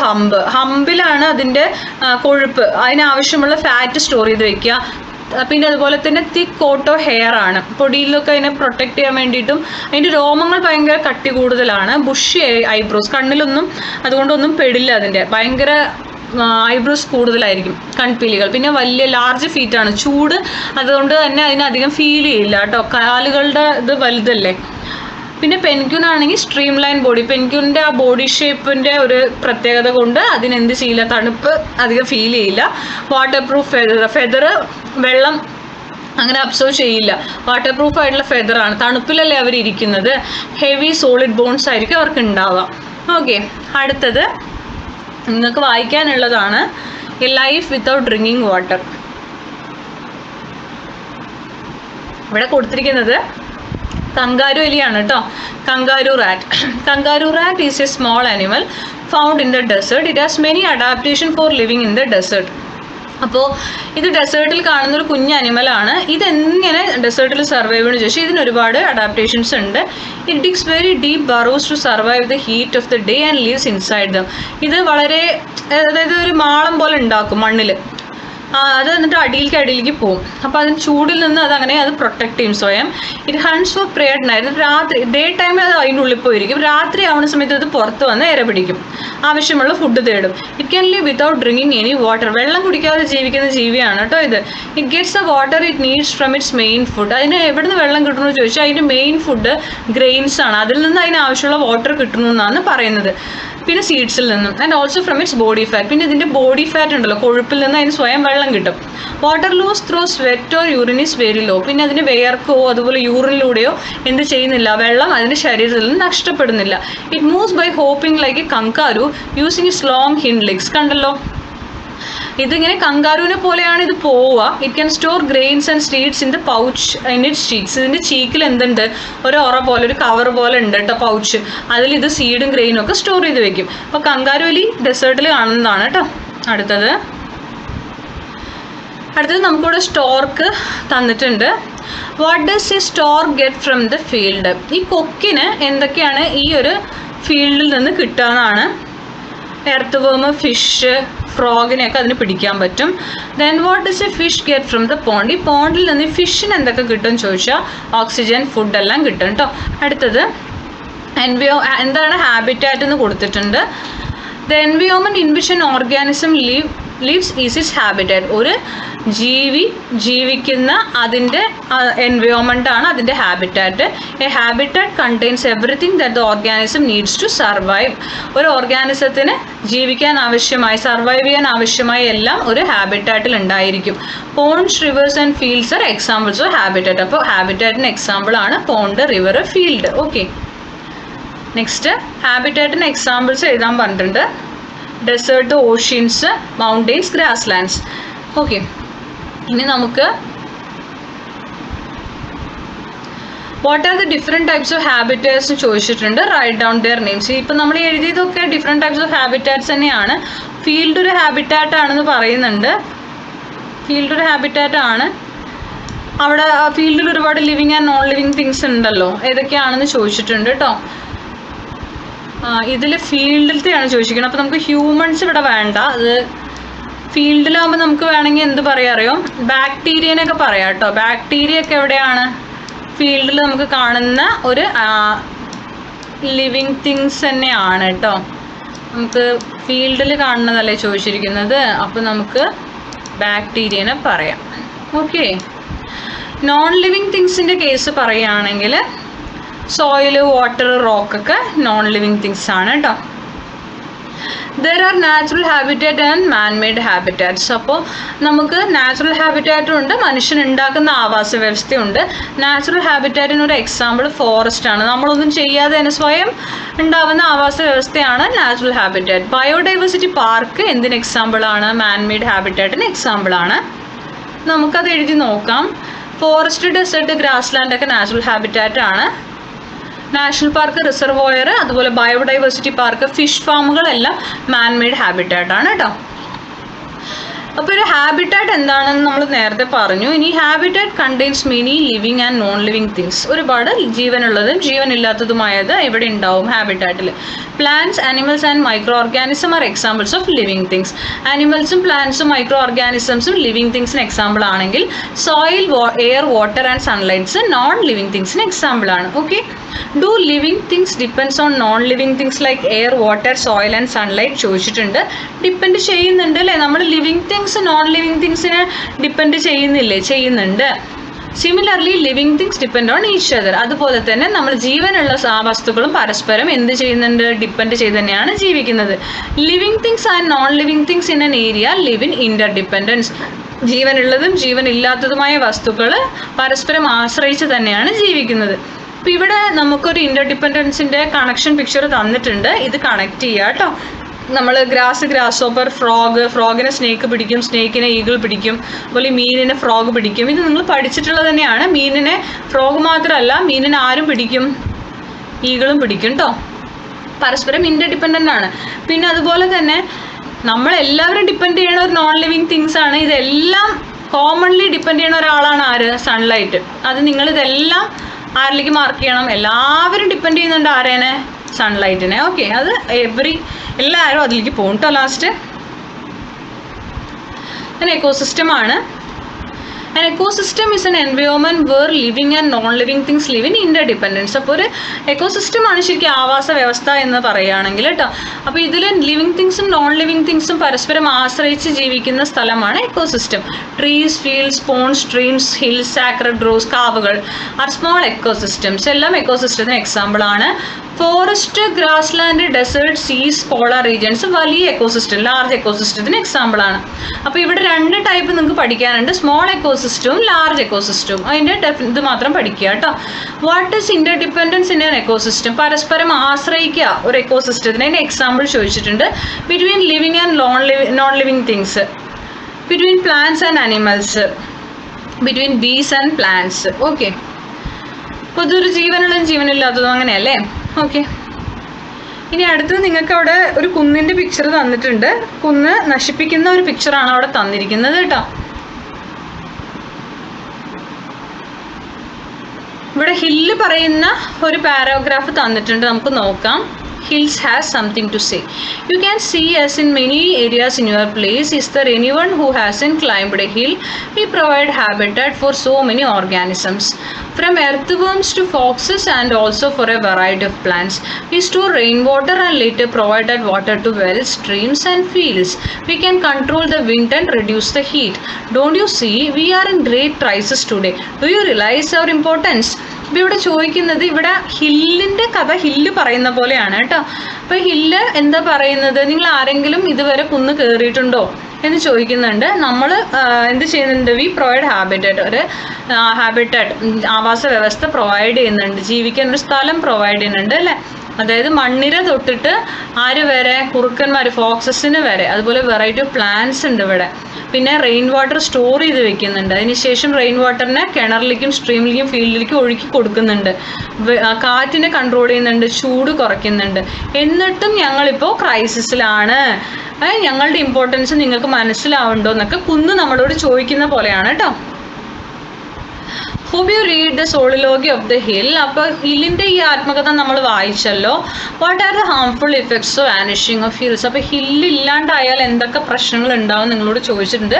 ഹമ്പിലാണ് അതിൻ്റെ കൊഴുപ്പ്, അതിനാവശ്യമുള്ള ഫാറ്റ് സ്റ്റോർ ചെയ്ത് വെക്കുക. പിന്നെ അതുപോലെ തന്നെ തിക്ക് കോട്ട് ഓഫ് ഹെയർ ആണ്, പൊടിയിലൊക്കെ അതിനെ പ്രൊട്ടക്റ്റ് ചെയ്യാൻ വേണ്ടിയിട്ടും. അതിൻ്റെ രോമങ്ങൾ ഭയങ്കര കട്ടി കൂടുതലാണ്. ബുഷി ഐബ്രോസ്, കണ്ണിലൊന്നും അതുകൊണ്ടൊന്നും പെടില്ല, അതിൻ്റെ ഭയങ്കര ഐബ്രോസ് കൂടുതലായിരിക്കും, കൺപീലികൾ. പിന്നെ വലിയ ലാർജ് ഫീറ്റാണ്, ചൂട് അതുകൊണ്ട് തന്നെ അതിനധികം ഫീൽ ചെയ്യില്ല കേട്ടോ, കാലുകളുടെ ഇത് വലുതല്ലേ. പിന്നെ പെൻഗ്വിൻ ആണെങ്കിൽ സ്ട്രീം ലൈൻ ബോഡി, പെൻഗ്വിൻ്റെ ആ ബോഡി ഷേപ്പിൻ്റെ ഒരു പ്രത്യേകത കൊണ്ട് അതിനെന്ത് ചെയ്യില്ല, തണുപ്പ് അധികം ഫീൽ ചെയ്യില്ല. വാട്ടർ പ്രൂഫ് ഫെദർ വെള്ളം അങ്ങനെ അബ്സർവ് ചെയ്യില്ല, വാട്ടർ പ്രൂഫ് ആയിട്ടുള്ള ഫെദറാണ്. തണുപ്പിലല്ലേ അവർ ഇരിക്കുന്നത്. ഹെവി സോളിഡ് ബോൺസ് ആയിരിക്കും അവർക്ക് ഉണ്ടാവുക. ഓക്കെ, അടുത്തത് നിങ്ങൾക്ക് വായിക്കാനുള്ളതാണ് a life without drinking water. ഇവിടെ കൊടുത്തിരിക്കുന്നത് കങ്കാരു എലിയാണ് കേട്ടോ, kangaroo rat. Kangaroo rat is a small animal found in the desert. It has many adaptation for living in the desert. അപ്പോൾ ഇത് ഡെസേർട്ടിൽ കാണുന്നൊരു കുഞ്ഞ് അനിമലാണ്. ഇതെങ്ങനെ ഡെസേർട്ടിൽ സർവൈവ് എന്ന് ചോദിച്ചാൽ ഇതിന് ഒരുപാട് അഡാപ്റ്റേഷൻസ് ഉണ്ട്. It digs very deep burrows to survive the heat of the day and lives inside them. ഇത് വളരെ, അതായത് ഒരു മാളം പോലെ ഉണ്ടാക്കും മണ്ണിൽ, അത് എന്നിട്ട് അടിയിലേക്ക് പോകും. അപ്പോൾ അതിന് ചൂടിൽ നിന്ന് അത് പ്രൊട്ടക്ട് ചെയ്യും സ്വയം. It hunts for prey at night. രാത്രി ഡേ ടൈമിൽ അത് അതിൻ്റെ ഉള്ളിൽ പോയിരിക്കും, രാത്രി ആവുന്ന സമയത്ത് അത് പുറത്ത് വന്ന് ഇര പിടിക്കും, ആവശ്യമുള്ള ഫുഡ് തേടും. It can live without drinking any water. വെള്ളം കുടിക്കാതെ ജീവിക്കുന്ന ജീവിയാണ് കേട്ടോ ഇത്. It gets the water it needs from it's main food. അതിന് എവിടുന്ന് വെള്ളം കിട്ടണമെന്ന് ചോദിച്ചാൽ അതിൻ്റെ മെയിൻ ഫുഡ് ഗ്രെയിൻസ് ആണ്, അതിൽ നിന്ന് അതിന് ആവശ്യമുള്ള വാട്ടർ കിട്ടുന്നു എന്നാണ് പറയുന്നത്. പിന്നെ സീഡ്സിൽ നിന്നും and also from it's body fat. പിന്നെ ഇതിൻ്റെ ബോഡി ഫാറ്റ് ഉണ്ടല്ലോ, കൊഴുപ്പിൽ നിന്ന് അതിന് സ്വയം വെള്ളം കിട്ടും. Water loss through sweat or urine is very low. പിന്നെ അതിന് വിയർക്കോ അതുപോലെ യൂറിനിലൂടെയോ എന്ത് ചെയ്യുന്നില്ല, വെള്ളം അതിൻ്റെ ശരീരത്തിൽ നിന്ന് നഷ്ടപ്പെടുന്നില്ല. It moves by hopping like a kangaroo using its long hind legs. കണ്ടല്ലോ, ഇതിങ്ങനെ കങ്കാരുവിനെ പോലെയാണ് ഇത് പോവുക. It can store grains and seeds in the pouch in its cheeks. ഇതിൻ്റെ ചീക്കിൽ എന്തുണ്ട്, ഒരു ഉറ പോലെ, ഒരു കവർ പോലെ ഉണ്ട് കേട്ടോ, പൗച്ച്. അതിൽ ഇത് സീഡും ഗ്രെയിനും ഒക്കെ സ്റ്റോർ ചെയ്ത് വെക്കും. അപ്പോൾ കങ്കാരു എലി ഡെസേർട്ടിൽ കാണുന്നതാണ് കേട്ടോ. അടുത്തത് നമുക്കിവിടെ സ്റ്റോർക്ക് തന്നിട്ടുണ്ട്. What does A stork get from the field? ഈ കൊക്കിന് എന്തൊക്കെയാണ് ഈ ഒരു ഫീൽഡിൽ നിന്ന് കിട്ടുകയെന്നാണ്. എർത്ത് വേം, ഫിഷ്, ഫ്രോഗിനെയൊക്കെ അതിന് പിടിക്കാൻ പറ്റും. Then what does A fish get from the pond? ഈ പോണ്ടിൽ നിന്ന് ഫിഷിന് എന്തൊക്കെ കിട്ടും ചോദിച്ചാൽ ഓക്സിജൻ, ഫുഡെല്ലാം കിട്ടും കേട്ടോ. അടുത്തത് എന്താണ് ഹാബിറ്റാറ്റ് എന്ന് കൊടുത്തിട്ടുണ്ട്. The environment in which an organism lives is its habitat. ഒരു ജീവി ജീവിക്കുന്ന അതിൻ്റെ എൻവയോൺമെൻ്റ് ആണ് അതിൻ്റെ habitat. A habitat contains everything that the organism needs to survive. ഒരു ഓർഗാനിസത്തിന് ജീവിക്കാൻ ആവശ്യമായി, സർവൈവ് ചെയ്യാൻ ആവശ്യമായ എല്ലാം ഒരു ഹാബിറ്റാറ്റിൽ ഉണ്ടായിരിക്കും. Ponds, rivers and fields are examples of habitat. അപ്പോൾ ഹാബിറ്റാറ്റിന് എക്സാമ്പിളാണ് pond, river, field. Okay, next ഹാബിറ്റാറ്റിന് എക്സാമ്പിൾസ് എഴുതാൻ പറഞ്ഞിട്ടുണ്ട്. Desert, oceans, mountains, grasslands. Okay, ഇനി നമുക്ക് what are the different types of habitats ചോദിച്ചിട്ടുണ്ട്. Write down their names. ഇപ്പം നമ്മൾ എഴുതിയതൊക്കെ ഡിഫറെൻറ്റ് ടൈപ്സ് ഓഫ് ഹാബിറ്റാറ്റ്സ് തന്നെയാണ്. ഫീൽഡ് ഒരു ഹാബിറ്റാറ്റ് ആണെന്ന് പറയുന്നുണ്ട്. ഫീൽഡ് ഒരു ഹാബിറ്റാറ്റ് ആണ്. അവിടെ ഫീൽഡിൽ ഒരുപാട് living and non living things ഉണ്ടല്ലോ, ഏതൊക്കെയാണെന്ന് ചോദിച്ചിട്ടുണ്ട് കേട്ടോ. ഇതിൽ ഫീൽഡിലത്തെയാണ് ചോദിച്ചിരിക്കുന്നത്. അപ്പോൾ നമുക്ക് ഹ്യൂമൻസ് ഇവിടെ വേണ്ട, അത് ഫീൽഡിലാകുമ്പോൾ നമുക്ക് വേണമെങ്കിൽ എന്ത് പറയാം അറിയോ, ബാക്ടീരിയനൊക്കെ പറയാം കേട്ടോ. ബാക്ടീരിയ ഒക്കെ എവിടെയാണ്? ഫീൽഡിൽ നമുക്ക് കാണുന്ന ഒരു ലിവിങ് തിങ്സ് തന്നെയാണ് കേട്ടോ. നമുക്ക് ഫീൽഡിൽ കാണുന്നതല്ലേ ചോദിച്ചിരിക്കുന്നത്, അപ്പോൾ നമുക്ക് ബാക്ടീരിയനെ പറയാം. ഓക്കെ, നോൺ ലിവിങ് തിങ്സിൻ്റെ കേസ് പറയുകയാണെങ്കിൽ സോയിൽ, വാട്ടർ, റോക്കൊക്കെ നോൺ ലിവിങ് തിങ്സ് ആണ് കേട്ടോ. There are natural habitat and man made habitats. അപ്പോൾ നമുക്ക് നാച്ചുറൽ ഹാബിറ്റാറ്റും ഉണ്ട്, മനുഷ്യനുണ്ടാക്കുന്ന ആവാസ വ്യവസ്ഥയുണ്ട്. നാച്ചുറൽ ഹാബിറ്റാറ്റിന് ഒരു എക്സാമ്പിൾ ഫോറസ്റ്റ് ആണ്. നമ്മളൊന്നും ചെയ്യാതെ തന്നെ സ്വയം ഉണ്ടാകുന്ന ആവാസ വ്യവസ്ഥയാണ് നാച്ചുറൽ ഹാബിറ്റാറ്റ്. ബയോഡൈവേഴ്സിറ്റി പാർക്ക് എന്തിന് എക്സാമ്പിളാണ്? മാൻ മെയ്ഡ് ഹാബിറ്റാറ്റിന് എക്സാമ്പിളാണ്. നമുക്കത് എഴുതി നോക്കാം. ഫോറസ്റ്റ്, ഡെസേർട്ട്, ഗ്രാസ് ലാൻഡ് ഒക്കെ നാച്ചുറൽ ഹാബിറ്റാറ്റ് ആണ്. നാഷണൽ പാർക്ക്, റിസർവോയർ, അതുപോലെ ബയോഡൈവേഴ്സിറ്റി പാർക്ക്, ഫിഷ് ഫാമുകളെല്ലാം മാൻമെയ്ഡ് ഹാബിറ്റാറ്റ് ആണ് കേട്ടോ. അപ്പോൾ ഒരു ഹാബിറ്റാറ്റ് എന്താണെന്ന് നമ്മൾ നേരത്തെ പറഞ്ഞു. ഇനി habitat contains many living and non living things. ഒരുപാട് ജീവനുള്ളതും ജീവനില്ലാത്തതുമായത് ഇവിടെ ഉണ്ടാവും ഹാബിറ്റാറ്റിൽ. Plants, animals and micro organism are examples of living things. ആനിമൽസും പ്ലാന്റ്സും മൈക്രോ ഓർഗാനിസംസും ലിവിങ് തിങ്സിന് എക്സാമ്പിൾ ആണെങ്കിൽ soil, air, water and sunlights non living തിങ്സിന് എക്സാമ്പിൾ ആണ്. Okay, do living things depends on non living things like air, water, soil and sunlight ചോദിച്ചിട്ടുണ്ട്. Depend ചെയ്യുന്നുണ്ട് അല്ലേ? നമ്മൾ living things non living തിങ്സിനെ depend ചെയ്യുന്നില്ലേ? ചെയ്യുന്നുണ്ട്. Similarly living things depend on each other. അതുപോലെ തന്നെ നമ്മൾ ജീവനുള്ള വസ്തുക്കളും പരസ്പരം എന്ത് ചെയ്യുന്നുണ്ട്? ഡിപ്പെൻഡ് ചെയ്ത് തന്നെയാണ് ജീവിക്കുന്നത്. Living things and non living things in an area live in interdependence. ജീവനുള്ളതും ജീവനില്ലാത്തതുമായ വസ്തുക്കൾ പരസ്പരം ആശ്രയിച്ച് തന്നെയാണ് ജീവിക്കുന്നത്. അപ്പോൾ ഇവിടെ നമുക്കൊരു ഇന്റർ ഡിപ്പെൻഡൻസിൻ്റെ കണക്ഷൻ പിക്ചർ തന്നിട്ടുണ്ട്. ഇത് കണക്ട് ചെയ്യുക കേട്ടോ. നമ്മൾ ഗ്രാസ് ഹോപ്പർ, ഫ്രോഗിനെ സ്നേക്ക് പിടിക്കും, സ്നേക്കിനെ ഈഗിൾ പിടിക്കും, അതുപോലെ മീനിനെ ഫ്രോഗ് പിടിക്കും. ഇത് നിങ്ങൾ പഠിച്ചിട്ടുള്ളത് തന്നെയാണ്. മീനിനെ ഫ്രോഗ് മാത്രമല്ല, മീനിനെ ആരും പിടിക്കും? ഈഗിളും പിടിക്കും കേട്ടോ. പരസ്പരം ഇന്റർ ഡിപ്പെൻഡൻ്റ് ആണ്. പിന്നെ അതുപോലെ തന്നെ നമ്മളെല്ലാവരും ഡിപ്പെൻഡ് ചെയ്യണ ഒരു നോൺ ലിവിങ് തിങ്സ് ആണ്. ഇതെല്ലാം കോമൺലി ഡിപ്പെൻഡ് ചെയ്യണ ഒരാളാണ് ആര്? സൺലൈറ്റ്. അത് നിങ്ങളിതെല്ലാം ആരിലേക്ക് മാർക്ക് ചെയ്യണം? എല്ലാവരും ഡിപ്പെൻഡ് ചെയ്യുന്നുണ്ട് ആരേനെ? സൺലൈറ്റിനെ. ഓക്കെ, അത് എല്ലാവരും അതിലേക്ക് പോകും കേട്ടോ. ലാസ്റ്റ് എക്കോസിസ്റ്റം ആണ്. An ecosystem is an environment where living and non-living things live in interdependence. അപ്പോൾ ഒരു എക്കോസിസ്റ്റം ആണ് ശരിക്കും ആവാസ വ്യവസ്ഥ എന്ന് പറയുകയാണെങ്കിൽ കേട്ടോ. അപ്പോൾ ഇതിൽ ലിവിങ് തിങ്സും നോൺ ലിവിങ് തിങ്സും പരസ്പരം ആശ്രയിച്ച് ജീവിക്കുന്ന സ്ഥലമാണ് ecosystem. Trees, fields, ponds, streams, hills, sacred groves, കാവുകൾ ആർ സ്മോൾ എക്കോസിസ്റ്റംസ്. എല്ലാം എക്കോസിസ്റ്റത്തിന് എക്സാമ്പിൾ ആണ്. Forest, grassland, desert, seas, polar regions വലിയ എക്കോസിസ്റ്റം, ലാർജ് എക്കോസിസ്റ്റത്തിന് എക്സാമ്പിൾ ആണ്. അപ്പോൾ ഇവിടെ രണ്ട് ടൈപ്പ് നിങ്ങൾക്ക് പഠിക്കാനുണ്ട്, സ്മോൾ എക്കോസിസ്റ്റവും ലാർജ് എക്കോസിസ്റ്റവും. അതിൻ്റെ ഇത് മാത്രം പഠിക്കുക കേട്ടോ. What is interdependence in an ecosystem? പരസ്പരം ആശ്രയിക്കുക ഒരു എക്കോസിസ്റ്റത്തിന്. അതിൻ്റെ എക്സാമ്പിൾ ചോദിച്ചിട്ടുണ്ട്. Between living and non living things, between plants and animals, between bees and plants. Okay, അപ്പോൾ ഇതൊരു ജീവനുള്ളതും ജീവനില്ലാത്തതും അങ്ങനെയല്ലേ? ഓക്കെ, ഇനി അടുത്തത് നിങ്ങൾക്ക് അവിടെ ഒരു കുന്നിൻ്റെ പിക്ചർ തന്നിട്ടുണ്ട്. കുന്ന് നശിപ്പിക്കുന്ന ഒരു പിക്ചറാണ് അവിടെ തന്നിരിക്കുന്നത് കേട്ടോ. ഇവിടെ ഹില്ല് പറയുന്ന ഒരു പാരാഗ്രാഫ് തന്നിട്ടുണ്ട്, നമുക്ക് നോക്കാം. Hills has something to say. You can see as in many areas in your place. Is there anyone who hasn't climbed a hill? We provide habitat for so many organisms, from earthworms to foxes and also for a variety of plants. We store rainwater and later provide that water to wells, streams and fields. We can control the wind and reduce the heat. Don't you see? We are in great crisis today. Do you realize our importance? അപ്പോൾ ഇവിടെ ചോദിക്കുന്നത്, ഇവിടെ ഹില്ലിൻ്റെ കഥ hill പറയുന്ന പോലെയാണ് കേട്ടോ. അപ്പോൾ hill എന്താ പറയുന്നത്? നിങ്ങൾ ആരെങ്കിലും ഇതുവരെ കുന്ന് കയറിയിട്ടുണ്ടോ എന്ന് ചോദിക്കുന്നുണ്ട്. നമ്മൾ എന്ത് ചെയ്യുന്നുണ്ട്? വി പ്രൊവൈഡ് ഹാബിറ്റാറ്റ്, ഒരു ഹാബിറ്റാറ്റ് ആവാസ വ്യവസ്ഥ പ്രൊവൈഡ് ചെയ്യുന്നുണ്ട്, ജീവിക്കാൻ ഒരു സ്ഥലം പ്രൊവൈഡ് ചെയ്യുന്നുണ്ട് അല്ലേ? അതായത് മണ്ണിര തൊട്ടിട്ട് ആര് വരെ? കുറുക്കന്മാർ, ഫോക്സസിന് വരെ. അതുപോലെ വെറൈറ്റി ഓഫ് പ്ലാന്റ്സ് ഉണ്ട് ഇവിടെ. പിന്നെ റെയിൻ വാട്ടർ സ്റ്റോർ ചെയ്ത് വെക്കുന്നുണ്ട്. അതിനുശേഷം റെയിൻ വാട്ടറിനെ കിണറിലേക്കും സ്ട്രീമിലേക്കും ഫീൽഡിലേക്കും ഒഴുക്കി കൊടുക്കുന്നുണ്ട്. കാറ്റിനെ കൺട്രോൾ ചെയ്യുന്നുണ്ട്, ചൂട് കുറയ്ക്കുന്നുണ്ട്. എന്നിട്ടും ഞങ്ങളിപ്പോൾ ക്രൈസിസിലാണ്, ഞങ്ങളുടെ ഇമ്പോർട്ടൻസ് നിങ്ങൾക്ക് മനസ്സിലാവുണ്ടോ എന്നൊക്കെ കുന്ന് നമ്മളോട് ചോദിക്കുന്ന പോലെയാണ് കേട്ടോ. Hope you read the soliloquy of the hill. അപ്പോൾ ഹില്ലിൻ്റെ ഈ ആത്മകഥ നമ്മൾ വായിച്ചല്ലോ. What are the harmful effects of vanishing of hills? അപ്പോൾ ഹില്ല് ഇല്ലാണ്ടായാൽ എന്തൊക്കെ പ്രശ്നങ്ങൾ ഉണ്ടാവും നിങ്ങളോട് ചോദിച്ചിട്ടുണ്ട്.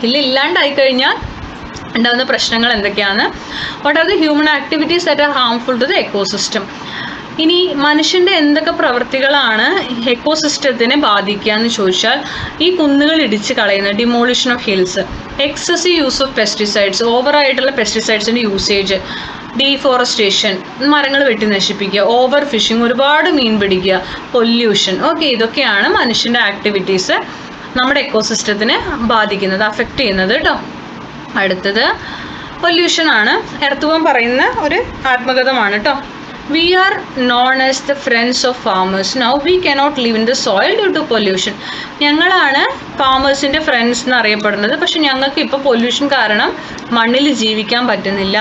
ഹില്ല് ഇല്ലാണ്ടായി കഴിഞ്ഞാൽ ഉണ്ടാകുന്ന പ്രശ്നങ്ങൾ എന്തൊക്കെയാണ്? What are the human activities that are harmful to the ecosystem? ഇനി മനുഷ്യൻ്റെ എന്തൊക്കെ പ്രവൃത്തികളാണ് എക്കോസിസ്റ്റത്തിനെ ബാധിക്കുക എന്ന് ചോദിച്ചാൽ, ഈ കുന്നുകൾ ഇടിച്ച് കളയുന്ന demolition of hills, excessive use of pesticides, ഓവറായിട്ടുള്ള പെസ്റ്റിസൈഡ്സിൻ്റെ യൂസേജ്, ഡീഫോറസ്റ്റേഷൻ, മരങ്ങൾ വെട്ടി നശിപ്പിക്കുക, ഓവർ ഫിഷിങ്, ഒരുപാട് മീൻ പിടിക്കുക, പൊല്യൂഷൻ. ഓക്കെ, ഇതൊക്കെയാണ് മനുഷ്യൻ്റെ ആക്ടിവിറ്റീസ് നമ്മുടെ എക്കോസിസ്റ്റത്തിനെ ബാധിക്കുന്നത്, അഫക്റ്റ് ചെയ്യുന്നത് കേട്ടോ. അടുത്തത് പൊല്യൂഷനാണ്. എർത്തുവം പറയുന്ന ഒരു ആത്മകഥമാണ് കേട്ടോ. We are known as the friends of farmers. Now we cannot live in the soil due to pollution. ഞങ്ങളാണ് ഫാമേഴ്സിൻ്റെ ഫ്രണ്ട്സ് എന്ന് അറിയപ്പെടുന്നത്. പക്ഷെ ഞങ്ങൾക്ക് ഇപ്പോൾ പൊല്യൂഷൻ കാരണം മണ്ണിൽ ജീവിക്കാൻ പറ്റുന്നില്ല.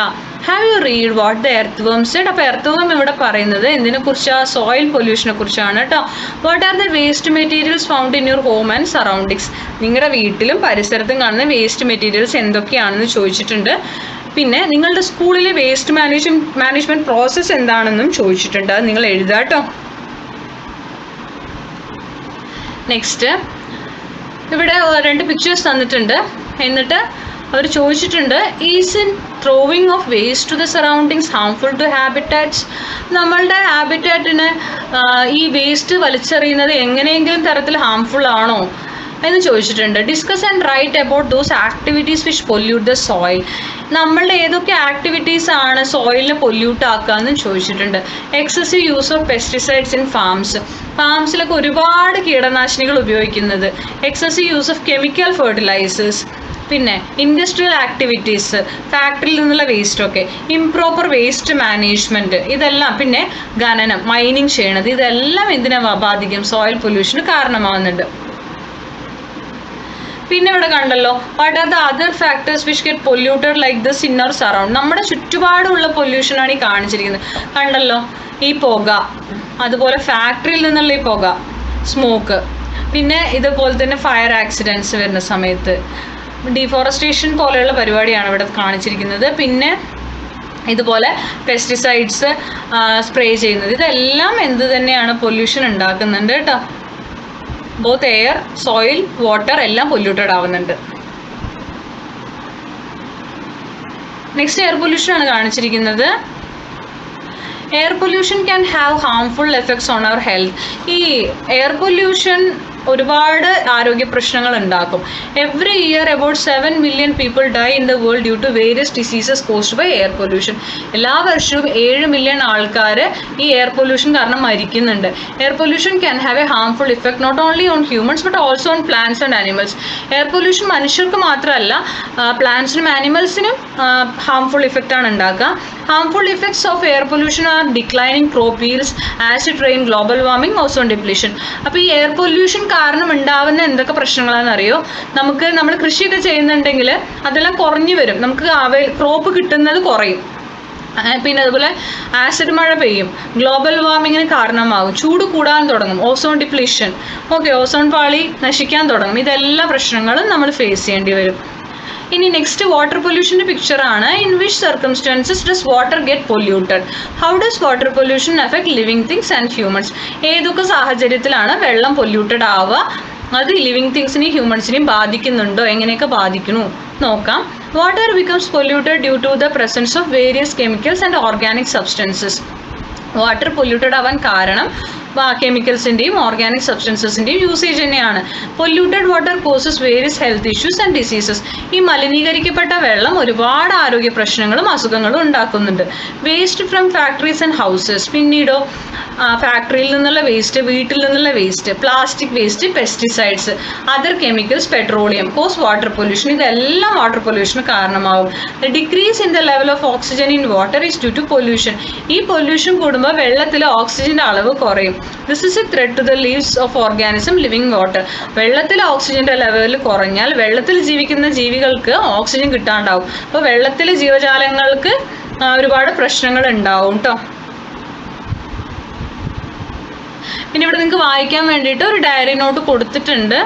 Have you read what the earth വേം സെഡ്? അപ്പോൾ എർത്ത് വേം ഇവിടെ പറയുന്നത് എന്തിനെക്കുറിച്ചാണ്? സോയിൽ പൊല്യൂഷനെ കുറിച്ചാണ് കേട്ടോ. What are the waste materials found in your home and surroundings? നിങ്ങളുടെ വീട്ടിലും പരിസരത്തും കാണുന്ന വേസ്റ്റ് മെറ്റീരിയൽസ് എന്തൊക്കെയാണെന്ന് ചോദിച്ചിട്ടുണ്ട്. പിന്നെ നിങ്ങളുടെ സ്കൂളിലെ വേസ്റ്റ് മാനേജ്മെൻറ്റ് പ്രോസസ്സ് എന്താണെന്നും ചോദിച്ചിട്ടുണ്ട്. അത് നിങ്ങൾ എഴുതുക കേട്ടോ. നെക്സ്റ്റ് ഇവിടെ 2 പിക്ചേഴ്സ് തന്നിട്ടുണ്ട്. എന്നിട്ട് അവർ ചോദിച്ചിട്ടുണ്ട്, is in throwing of waste to the surroundings harmful to habitats? നമ്മളുടെ ഹാബിറ്റാറ്റിന് ഈ വേസ്റ്റ് വലിച്ചെറിയുന്നത് എങ്ങനെയെങ്കിലും തരത്തിൽ ഹാംഫുൾ ആണോ എന്ന് ചോദിച്ചിട്ടുണ്ട്. Discuss and write about those activities which pollute the soil. നമ്മളുടെ ഏതൊക്കെ ആക്ടിവിറ്റീസ് ആണ് സോയിലിനെ പൊല്യൂട്ട് ആക്കുക എന്ന് ചോദിച്ചിട്ടുണ്ട്. Excessive use of pesticides in farms. ഫാംസിലൊക്കെ ഒരുപാട് കീടനാശിനികൾ ഉപയോഗിക്കുന്നത്. Excessive use of chemical fertilisers. പിന്നെ ഇൻഡസ്ട്രിയൽ ആക്ടിവിറ്റീസ്, ഫാക്ടറിയിൽ നിന്നുള്ള വേസ്റ്റൊക്കെ, ഇംപ്രോപ്പർ വേസ്റ്റ് മാനേജ്മെൻറ്റ്, ഇതെല്ലാം. പിന്നെ ഖനനം, മൈനിങ് ചെയ്യണത്, ഇതെല്ലാം എന്തിനെ ബാധിക്കും? സോയിൽ പൊല്യൂഷന് കാരണമാകുന്നുണ്ട്. പിന്നെ ഇവിടെ കണ്ടല്ലോ, what are the other factors which get polluted like this in our surround? നമ്മുടെ ചുറ്റുപാടുമുള്ള പൊല്യൂഷനാണ് ഈ കാണിച്ചിരിക്കുന്നത്. കണ്ടല്ലോ, ഈ പുക, അതുപോലെ ഫാക്ടറിയിൽ നിന്നുള്ള ഈ പുക, സ്മോക്ക്, പിന്നെ ഇതുപോലെ തന്നെ ഫയർ ആക്സിഡൻറ്റ്സ് വരുന്ന സമയത്ത്, ഡീഫോറസ്റ്റേഷൻ പോലെയുള്ള പരിപാടിയാണ് ഇവിടെ കാണിച്ചിരിക്കുന്നത്. പിന്നെ ഇതുപോലെ പെസ്റ്റിസൈഡ്സ് സ്പ്രേ ചെയ്യുന്നത്, ഇതെല്ലാം എന്ത് തന്നെയാണ്? പൊല്യൂഷൻ ഉണ്ടാക്കുന്നുണ്ട് കേട്ടോ. ബോത്ത് എയർ, സോയിൽ, വാട്ടർ എല്ലാം പൊല്യൂട്ടഡ് ആവുന്നുണ്ട്. നെക്സ്റ്റ് എയർ പൊല്യൂഷൻ ആണ് കാണിച്ചിരിക്കുന്നത്. Air pollution can have harmful effects on our health. ഈ എയർ പൊല്യൂഷൻ ഒരുപാട് ആരോഗ്യ പ്രശ്നങ്ങൾ ഉണ്ടാക്കും. Every year about 7 million people die in the world due to various diseases caused by air pollution. എല്ലാ വർഷവും 7 million ആൾക്കാർ ഈ എയർ പൊല്യൂഷൻ കാരണം മരിക്കുന്നുണ്ട്. Air pollution can have a harmful effect not only on humans but also on plants and animals. Air pollution മനുഷ്യർക്ക് മാത്രമല്ല, പ്ലാന്റ്സിനും ആനിമൽസിനും harmful ഇഫക്റ്റാണ് ഉണ്ടാക്കുക. Harmful effects of air pollution R declining crop yields, acid rain, global warming, ozone depletion. അപ്പോൾ ഈ air pollution കാരണം ഉണ്ടാവുന്ന എന്തൊക്കെ പ്രശ്നങ്ങളാണെന്നറിയോ? നമ്മൾ കൃഷിയൊക്കെ ചെയ്യുന്നുണ്ടെങ്കിൽ അതെല്ലാം കുറഞ്ഞു വരും, നമുക്ക് ക്രോപ്പ് കിട്ടുന്നത് കുറയും. പിന്നെ അതുപോലെ ആസിഡ് മഴ പെയ്യും, ഗ്ലോബൽ വാർമിങ്ങിന് കാരണമാകും, ചൂട് കൂടാൻ തുടങ്ങും, ഓസോൺ ഡിപ്ലീഷൻ, ഓസോൺ പാളി നശിക്കാൻ തുടങ്ങും. ഇതെല്ലാ പ്രശ്നങ്ങളും നമ്മൾ ഫേസ് ചെയ്യേണ്ടി വരും. ഇനി നെക്സ്റ്റ് വാട്ടർ പൊല്യൂഷൻ്റെ പിക്ചറാണ്. In which circumstances does water get polluted? How does water pollution effect living things and humans? ഏതൊക്കെ സാഹചര്യത്തിലാണ് വെള്ളം പൊല്യൂട്ടഡ് ആവുക? അത് ലിവിങ് തിങ്സിനെയും ഹ്യൂമൻസിനെയും ബാധിക്കുന്നുണ്ടോ? എങ്ങനെയൊക്കെ ബാധിക്കുന്നു നോക്കാം. Water becomes polluted due to the presence of various chemicals and organic substances. Water polluted ആവാൻ കാരണം കെമിക്കൽസിൻ്റെയും ഓർഗാനിക് സബ്സ്റ്റൻസസിൻ്റെയും യൂസേജ് തന്നെയാണ്. Polluted water causes various health issues and diseases. ഈ മലിനീകരിക്കപ്പെട്ട വെള്ളം ഒരുപാട് ആരോഗ്യ പ്രശ്നങ്ങളും അസുഖങ്ങളും ഉണ്ടാക്കുന്നുണ്ട്. Waste from factories and houses. പിന്നീടോ ഫാക്ടറിയിൽ നിന്നുള്ള വേസ്റ്റ്, വീട്ടിൽ നിന്നുള്ള waste, plastic waste, pesticides, other chemicals, petroleum cause water pollution. ഇതെല്ലാം വാട്ടർ പൊല്യൂഷന് കാരണമാകും. Decrease in the level of oxygen in water is due to pollution. ഈ പൊല്യൂഷൻ കൂടുമ്പോൾ വെള്ളത്തിൽ ഓക്സിജൻ്റെ അളവ് കുറയും. This is a threat to the lives of organism living water. വെള്ളത്തിൽ ഓക്സിജൻ്റെ ലെവൽ കുറഞ്ഞാൽ വെള്ളത്തിൽ ജീവിക്കുന്ന ജീവികൾക്ക് ഓക്സിജൻ കിട്ടാണ്ടാവും. അപ്പോൾ വെള്ളത്തിലെ ജീവജാലങ്ങൾക്ക് ഒരുപാട് പ്രശ്നങ്ങൾ ഉണ്ടാവും കേട്ടോ. പിന്നെ ഇവിടെ നിങ്ങൾക്ക് വായിക്കാൻ വേണ്ടിയിട്ട് ഒരു ഡയറി നോട്ട് കൊടുത്തിട്ടുണ്ട്,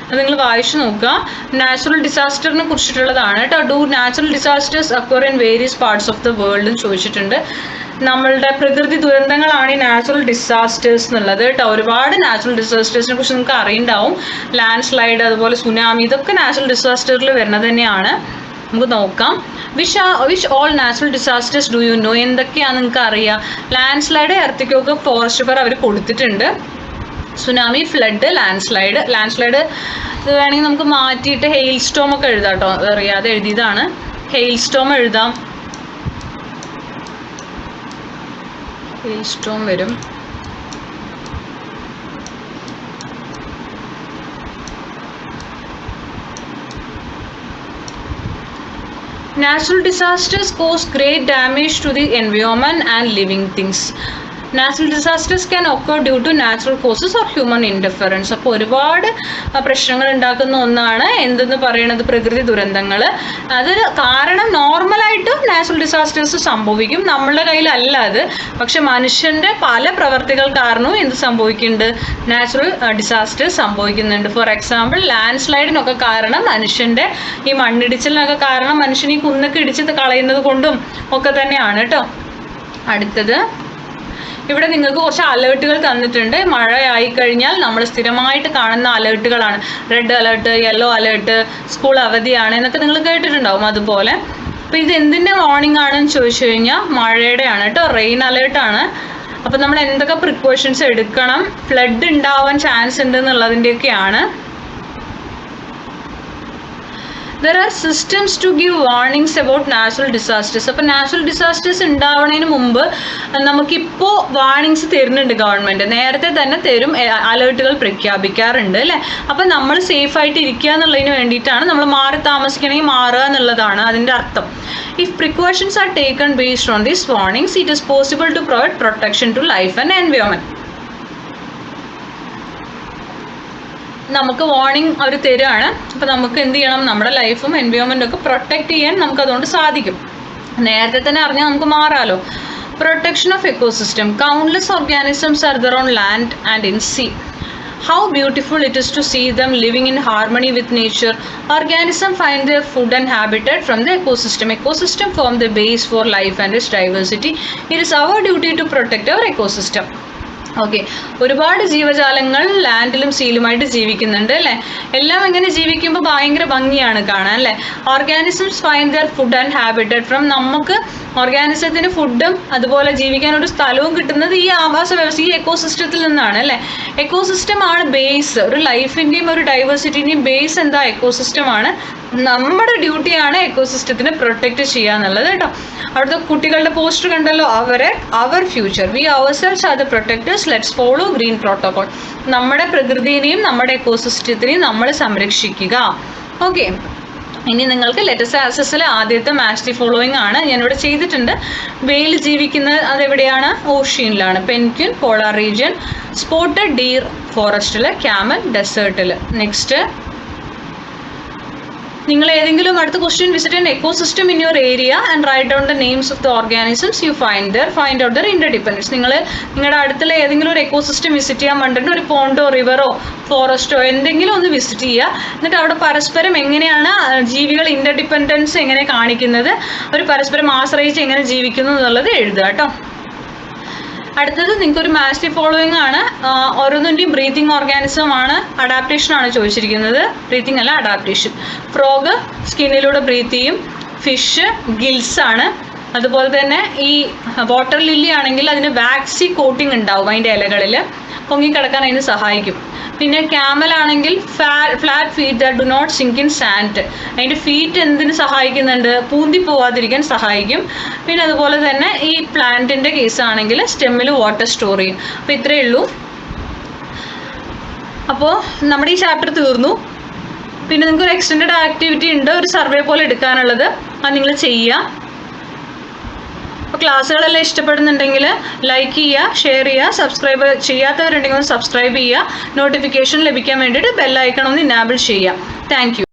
അത് നിങ്ങൾ വായിച്ചു നോക്കുക. നാച്ചുറൽ ഡിസാസ്റ്ററിനെ കുറിച്ചിട്ടുള്ളതാണ് കേട്ടോ. Do natural disasters occur in various parts of the world എന്ന് ചോദിച്ചിട്ടുണ്ട്. നമ്മളുടെ പ്രകൃതി ദുരന്തങ്ങളാണ് ഈ നാച്ചുറൽ ഡിസാസ്റ്റേഴ്സ് എന്നുള്ളത് കേട്ടോ. ഒരുപാട് നാച്ചുറൽ ഡിസാസ്റ്റേഴ്സിനെ കുറിച്ച് നിങ്ങൾക്ക് അറിയുണ്ടാവും. ലാൻഡ് സ്ലൈഡ്, അതുപോലെ സുനാമി, ഇതൊക്കെ നാച്ചുറൽ ഡിസാസ്റ്ററിൽ വരുന്നത് തന്നെയാണ്. നമുക്ക് നോക്കാം. Which all natural disasters do you know? എന്തൊക്കെയാണ് നിങ്ങൾക്ക് അറിയാം? ലാൻഡ് സ്ലൈഡ്, എർത്തിക്വേക്ക്, ഫോറസ്റ്റ് ഫയർ അവർ കൊടുത്തിട്ടുണ്ട്. സുനാമി, ഫ്ലഡ്, ലാൻഡ് സ്ലൈഡ് ഇത് വേണമെങ്കിൽ നമുക്ക് മാറ്റിയിട്ട് ഹെയിൽ സ്റ്റോം ഒക്കെ എഴുതാം കേട്ടോ. അറിയാതെ എഴുതിയതാണ്. ഹെയിൽ സ്റ്റോം എഴുതാം. ഹെയിൽ സ്റ്റോം വരും. Natural disasters cause great damage to the environment and living things. Natural disasters can occur due to natural causes or human interference. അപ്പോൾ ഒരുപാട് പ്രശ്നങ്ങൾ ഉണ്ടാക്കുന്ന ഒന്നാണ് എന്തെന്ന് പറയുന്നത് പ്രകൃതി ദുരന്തങ്ങൾ. അത് കാരണം നോർമലായിട്ടും നാച്ചുറൽ ഡിസാസ്റ്റേഴ്സ് സംഭവിക്കും, നമ്മളുടെ കയ്യിലല്ല അത്. പക്ഷെ മനുഷ്യൻ്റെ പല പ്രവർത്തികൾ കാരണവും എന്ത് സംഭവിക്കുന്നുണ്ട്, നാച്ചുറൽ ഡിസാസ്റ്റേഴ്സ് സംഭവിക്കുന്നുണ്ട്. ഫോർ എക്സാമ്പിൾ ലാൻഡ് സ്ലൈഡിനൊക്കെ കാരണം മനുഷ്യൻ്റെ ഈ മണ്ണിടിച്ചിലിനൊക്കെ കാരണം മനുഷ്യൻ ഈ കുന്നൊക്കെ ഇടിച്ച് കളയുന്നത് കൊണ്ടും ഒക്കെ തന്നെയാണ് കേട്ടോ. അടുത്തത് ഇവിടെ നിങ്ങൾക്ക് കുറച്ച് അലേർട്ടുകൾ തന്നിട്ടുണ്ട്. മഴയായി കഴിഞ്ഞാൽ നമ്മൾ സ്ഥിരമായിട്ട് കാണുന്ന അലേർട്ടുകളാണ്. Red alert, yellow alert, school അവധിയാണ് എന്നൊക്കെ നിങ്ങൾ കേട്ടിട്ടുണ്ടാവും. അതുപോലെ അപ്പോൾ ഇത് എന്തിൻ്റെ വാർണിംഗ് ആണെന്ന് ചോദിച്ചു കഴിഞ്ഞാൽ മഴയുടെ ആണ് കേട്ടോ, റെയിൻ അലേർട്ടാണ്. അപ്പോൾ നമ്മൾ എന്തൊക്കെ പ്രിക്കോഷൻസ് എടുക്കണം, ഫ്ലഡ് ഉണ്ടാവാൻ ചാൻസ് ഉണ്ട് എന്നുള്ളതിൻ്റെയൊക്കെയാണ്. There are systems to give warnings about natural disasters. അപ്പോൾ നാച്ചുറൽ ഡിസാസ്റ്റേഴ്സ് ഉണ്ടാവുന്നതിന് മുമ്പ് നമുക്കിപ്പോൾ വാർണിങ്സ് തരുന്നുണ്ട് ഗവൺമെൻറ്. നേരത്തെ തന്നെ തരും, അലേർട്ടുകൾ പ്രഖ്യാപിക്കാറുണ്ട് അല്ലേ. അപ്പോൾ നമ്മൾ സേഫായിട്ട് ഇരിക്കുക എന്നുള്ളതിന് വേണ്ടിയിട്ടാണ് നമ്മൾ മാറി താമസിക്കണമെങ്കിൽ മാറുക എന്നുള്ളതാണ് അതിൻ്റെ അർത്ഥം. If precautions are taken based on these warnings, it is possible to provide protection to life and environment. നമുക്ക് വാർണിംഗ് അവർ തരുകയാണ്. അപ്പോൾ നമുക്ക് എന്ത് ചെയ്യണം, നമ്മുടെ ലൈഫും എൻവയോൺമെൻറ്റും ഒക്കെ പ്രൊട്ടക്റ്റ് ചെയ്യാൻ നമുക്കതുകൊണ്ട് സാധിക്കും. നേരത്തെ തന്നെ അറിഞ്ഞാൽ നമുക്ക് മാറാമല്ലോ. Protection of ecosystem. Countless organisms are there on land and in sea. How beautiful it is to see them living in harmony with nature. Organisms find their food and habitat from the ecosystem. Ecosystem form the base for life and its diversity. It is our duty to protect our ecosystem. Okay, ഒരുപാട് ജീവജാലങ്ങൾ ലാൻഡിലും സീലുമായിട്ട് ജീവിക്കുന്നുണ്ട് അല്ലേ. എല്ലാം എങ്ങനെ ജീവിക്കുമ്പോൾ ഭയങ്കര ഭംഗിയാണ് കാണാൻ അല്ലേ. Organisms find their food and habitat from. നമുക്ക് ഓർഗാനിസത്തിന് ഫുഡും അതുപോലെ ജീവിക്കാനൊരു സ്ഥലവും കിട്ടുന്നത് ഈ ആവാസ വ്യവസ്ഥ, ഈ എക്കോസിസ്റ്റത്തിൽ നിന്നാണ് അല്ലേ. എക്കോസിസ്റ്റം ആണ് ബേസ്. ഒരു ലൈഫിൻ്റെയും ഒരു ഡൈവേഴ്സിറ്റിൻ്റെയും ബേസ് എന്താ, എക്കോസിസ്റ്റമാണ്. നമ്മുടെ ഡ്യൂട്ടിയാണ് എക്കോസിസ്റ്റത്തിനെ പ്രൊട്ടക്റ്റ് ചെയ്യുക എന്നുള്ളത് കേട്ടോ. അവിടുത്തെ കുട്ടികളുടെ പോസ്റ്റർ കണ്ടല്ലോ, our future, we ourselves are the protectors, let's follow green protocol. നമ്മുടെ പ്രകൃതിയെയും നമ്മുടെ എക്കോസിസ്റ്റത്തിനെയും നമ്മൾ സംരക്ഷിക്കുക. ഓക്കെ, ഇനി നിങ്ങൾക്ക് ലെറ്റസ് ആക്സസിൽ ആദ്യത്തെ മാച്ച് ദി ഫോളോയിങ് ആണ് ഞാനിവിടെ ചെയ്തിട്ടുണ്ട്. വെയിൽ ജീവിക്കുന്നത് അതെവിടെയാണ്, ഓഷ്യനിലാണ്. Penguin polar region, spotted deer ഫോറസ്റ്റിൽ, ക്യാമൽ ഡെസേർട്ടിൽ. നെക്സ്റ്റ് നിങ്ങൾ ഏതെങ്കിലും അടുത്ത question visit an ecosystem in your area and write down the names of the organisms you find out their interdependence. നിങ്ങൾ നിങ്ങളുടെ അടുത്തുള്ള ഏതെങ്കിലും ഒരു എക്കോസിസ്റ്റം വിസിറ്റ് ചെയ്യാൻ വേണ്ടിയിട്ട് ഒരു പോണ്ടോ റിവറോ ഫോറസ്റ്റോ എന്തെങ്കിലും ഒന്ന് വിസിറ്റ് ചെയ്യുക. എന്നിട്ട് അവിടെ പരസ്പരം എങ്ങനെയാണ് ജീവികൾ ഇന്റർഡിപെൻഡൻസ് എങ്ങനെ കാണിക്കുന്നത്, അവർ പരസ്പരം ആശ്രയിച്ച് എങ്ങനെ ജീവിക്കുന്നു എന്നുള്ളത് എഴുതുക കേട്ടോ. അടുത്തത് നിങ്ങൾക്കൊരു മാച്ച് ദി ഫോളോയിങ് ആണ്. ഓരോന്നിൻ്റെയും ബ്രീത്തിങ് ഓർഗാനിസം ആണ്, അഡാപ്റ്റേഷൻ ആണ് ചോദിച്ചിരിക്കുന്നത്. ബ്രീത്തിങ് അല്ല, അഡാപ്റ്റേഷൻ. ഫ്രോഗ് സ്കിന്നിലൂടെ ബ്രീത്ത് ചെയ്യും. ഫിഷ് ഗിൽസ് ആണ്. അതുപോലെ തന്നെ ഈ വാട്ടർ ലില്ലി ആണെങ്കിൽ അതിന് വാക്സി കോട്ടിങ് ഉണ്ടാവും അതിൻ്റെ ഇലകളിൽ, പൊങ്ങിക്കിടക്കാൻ അതിന് സഹായിക്കും. പിന്നെ ക്യാമൽ ആണെങ്കിൽ flat feet that do not sink in sand. അതിൻ്റെ ഫീറ്റ് എന്തിന് സഹായിക്കുന്നുണ്ട്, പൂന്തി പോവാതിരിക്കാൻ സഹായിക്കും. പിന്നെ അതുപോലെ തന്നെ ഈ പ്ലാന്റിൻ്റെ കേസാണെങ്കിൽ സ്റ്റെമ്മിൽ വാട്ടർ സ്റ്റോർ ചെയ്യും. അപ്പോൾ ഇത്രയേ ഉള്ളൂ. അപ്പോൾ നമ്മുടെ ഈ ചാപ്റ്റർ തീർന്നു. പിന്നെ നിങ്ങൾക്ക് ഒരു എക്സ്റ്റൻഡ് ആക്ടിവിറ്റി ഉണ്ട്, ഒരു സർവേ പോലെ എടുക്കാനുള്ളത്. അത് നിങ്ങൾ ചെയ്യുക. അപ്പോൾ ക്ലാസ്സുകളെല്ലാം ഇഷ്ടപ്പെടുന്നുണ്ടെങ്കിൽ ലൈക്ക് ചെയ്യുക, ഷെയർ ചെയ്യുക. സബ്സ്ക്രൈബ് ചെയ്യാത്തവരുണ്ടെങ്കിൽ ഒന്ന് സബ്സ്ക്രൈബ് ചെയ്യുക. നോട്ടിഫിക്കേഷൻ ലഭിക്കാൻ വേണ്ടിയിട്ട് ബെൽ ഐക്കൺ ഒന്ന് ഇനാബിൾ ചെയ്യുക. Thank you.